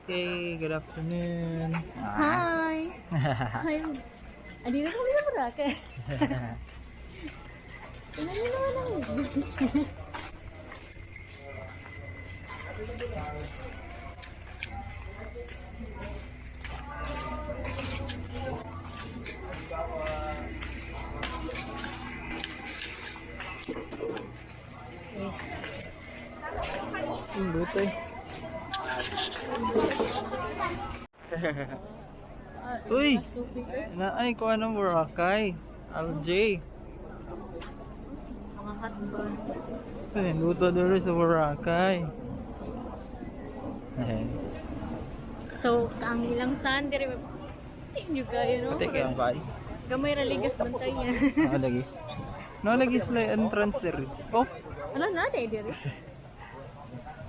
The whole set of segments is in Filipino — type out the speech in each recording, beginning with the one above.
Okay, good afternoon. Hi! Hi! Andito kami sa Boracay. Tingnan niyo naman ang Yung butoy. Uy! Naay ko anong Boracay. LJ. mga hotbar. Ay, luto doon sa Boracay. So, ang ilang sand, dire hindi kayo, no? Pati kayo ba? Gamay raligas bantay niya. Lagi. No, lagi sila entrance there. Oh! Ano na, dire?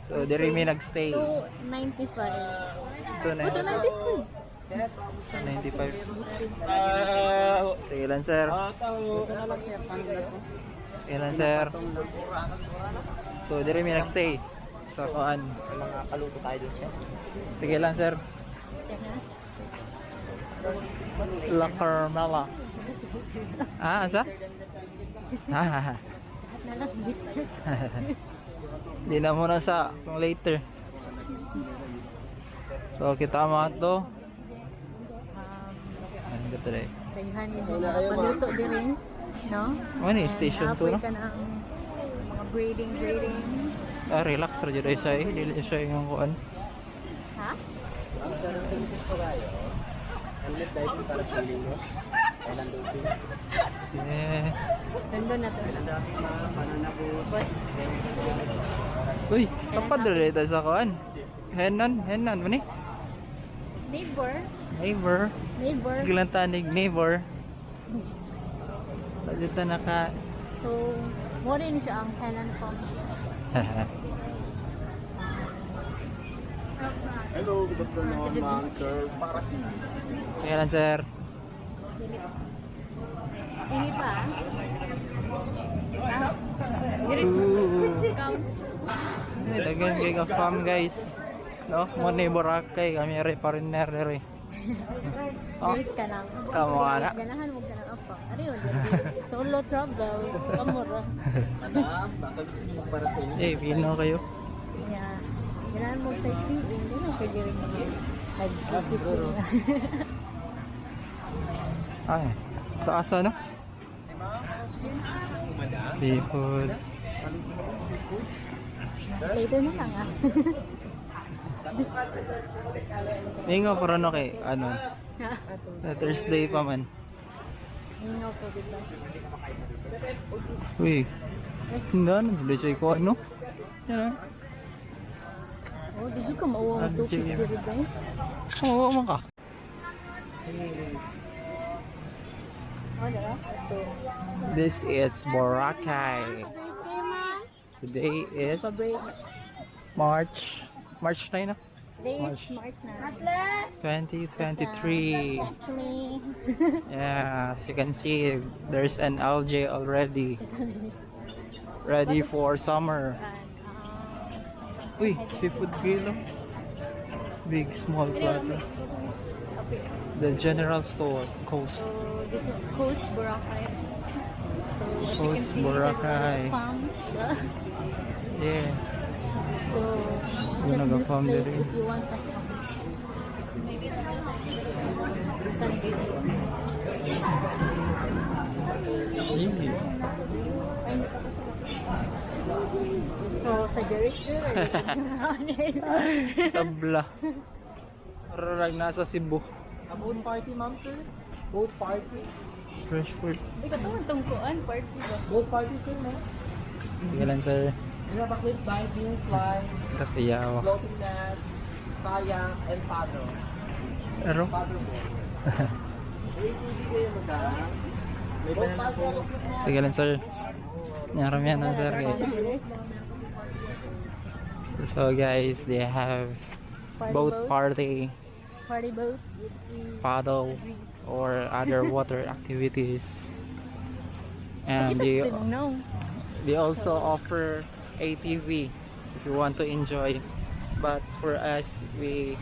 So, there may nagstay. 295. Ito na. 295. 95. Sige lang, sir. Ito na lang sir, sandals mo. Sige lang, sir. So, there may nagstay. Sa kuan. Mga kaluto tayo dun sir. Sige lang, sir. La Carmela. Ah, asa? Ah, Nalang bitter. di na muna sa kung later. So, kita mo ito. Ano ito rin? Daghan yung mga paluto din rin, no? Ano yung station to, no? Naapoy ka ng mga braiding. Ah, relax. Radyo rin siya eh. Dili siya yung kuan. Ha? Helmet diving para feeling mo. Kailan doping. Yeah. Nandun na to. Banana boat. But, Uy, kapag rin ito sa kuan. Henan, mani. neighbor. Sige lang tanig, neighbor. Dito naka... So, mo rin siya ang Henan Pump. Hello, good afternoon ma'am sir. Para si Sige lang, sir. Ini pa? Ah? Count. Dagan kay ka fam, guys. No, mo ni Boracay kami ri partner ri. Oh, Days ka lang. kamo ana. Ganahan mo ka ng apa. Ano yun? Solo travel. Kamura. Madam, baka gusto niyo para sa inyo. Eh, pino kayo. Yeah. Ganahan mo sightseeing. Hindi na pwede rin mo. Nag-sightseeing. Ay, taas ano? Seafood. Later na lang ah. Ingo para no kay ano? Na Thursday pa man. Ingaw po dito. Uy. Hindi na sila siya ko ano? Yan. Oh, did you come over to Jim. Kiss Diri Day? Oo, man ka. Oh, dara? This is Boracay. Today is March 9 na? Today is March na. 2023. Actually, Yeah, as you can see, there's an algae already. Ready for summer. Uy, seafood kilo. Big, small platter. The general store, Coast. so this is Coast Boracay. So, as you can Coast see, Boracay. there's palms. Yeah. So, Yung check this nag-farm place din. if you want to come. So, sa Jeric Tabla. Parang nasa Cebu. A boat party ma'am sir? Boat party. Fresh fruit. Hindi ka ito tungkuan, party ba? Boat party sir ma'am. Sige lang, sir. We have a cliff diving, slide, Katiyawa. floating mat, kayak, and paddle. Pero? Paddleboard. Hindi kayo madam. May boat party ako cliff mo. Sige lang, sir. Naramihan na, sir. Guys. So, guys, they have boat party, Party boat with the paddle, drinks. or other water activities. And Kita sa no. they also offer ATV if you want to enjoy. But for us, we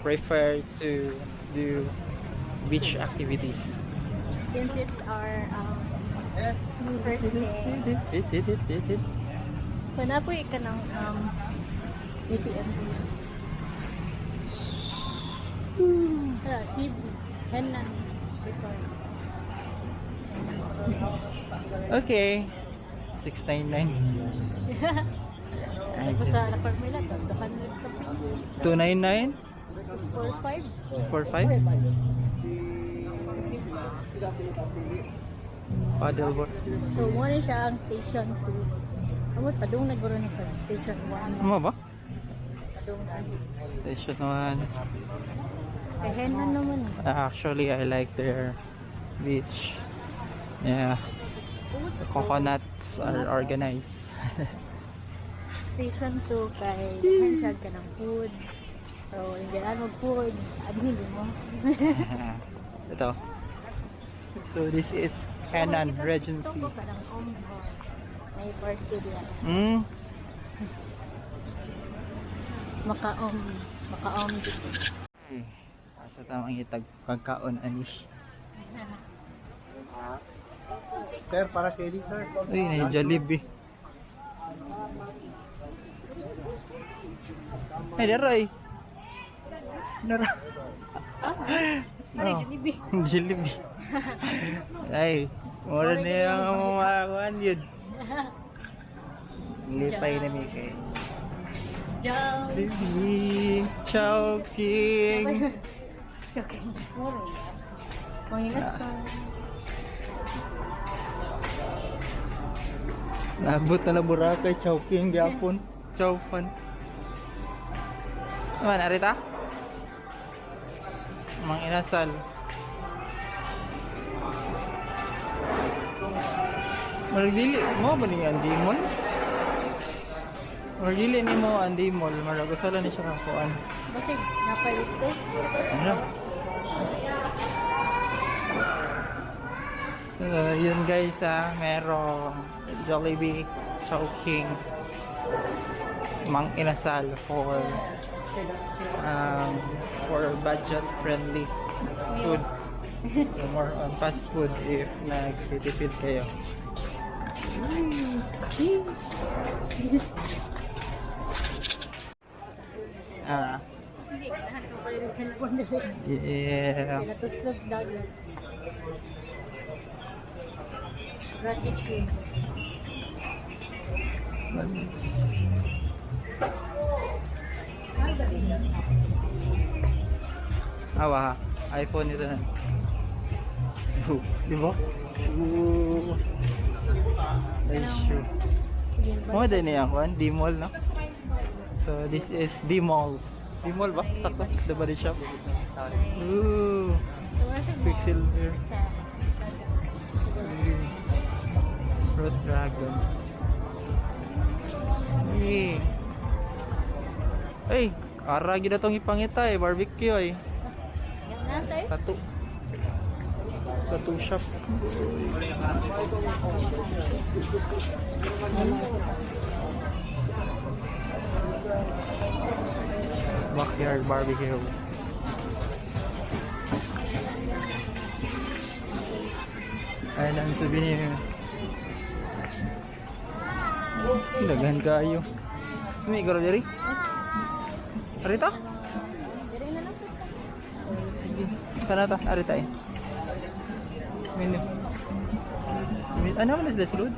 prefer to do beach activities. Since it's our first day. So na po ka ng ATM. Cebu. Henan. Before. Okay. 699. Tapos sa La Formula, 299? 45. 45? Paddleboard. So, muna siya ang station 2. Amot, padung naguro na sa station 1. Ano ba? Padung na. Station 1. Kahenan naman. Actually, I like their beach. Yeah. The coconuts are organized. Station 2 kay dahan siya ka ng food. So, indian mo food. Admin mo. Ito. So, this is Henan Regency. Ito ko ka ng may party diya. Maka-om dito. Asa tamang itag pagkaon ani. Sir, para sa edit, sir. Uy, na Jollibee. Ay, daray. Dara. Ay, Jollibee. Jollibee. Ay, mura na yung mamakuan yun. Lipay na may kayo. Jollibee. Chowking. Okay. Mura. Mangingasan. Nabot na na Boracay, Chowking, Gyapon, Chowpan. Naman, arita? Mang inasal. Maragdili mo ba ni Andimol? Maragdili ni mo Andimol, maragusala ni siya kakuan. Basig, napalit to. Ano? Yun guys, merong Jollibee, Chowking, Mang Inasal for budget friendly food. So more on fast food if nag-tipid kayo. Hindi, kailangan ko pala yung cellphone dali. Yeah. Kaya to slopes dagat. Gratitude. Awa, iPhone ito na. Di ba? Nice shoe. Oh, din niya kuan, D-Mall no? So this is D-Mall. D-Mall ba? Sakto, the body shop. Ooh. Quicksilver. Fruit dragon. Hey. Hey, ara gid atong ipangita barbecue ay. Tattoo. Tattoo shop. Backyard barbecue. Ayan ang souvenir. Daghan kayo. May garo diri? Arita? Sige. Sana ta, arita eh. Menu. Ano man is this road?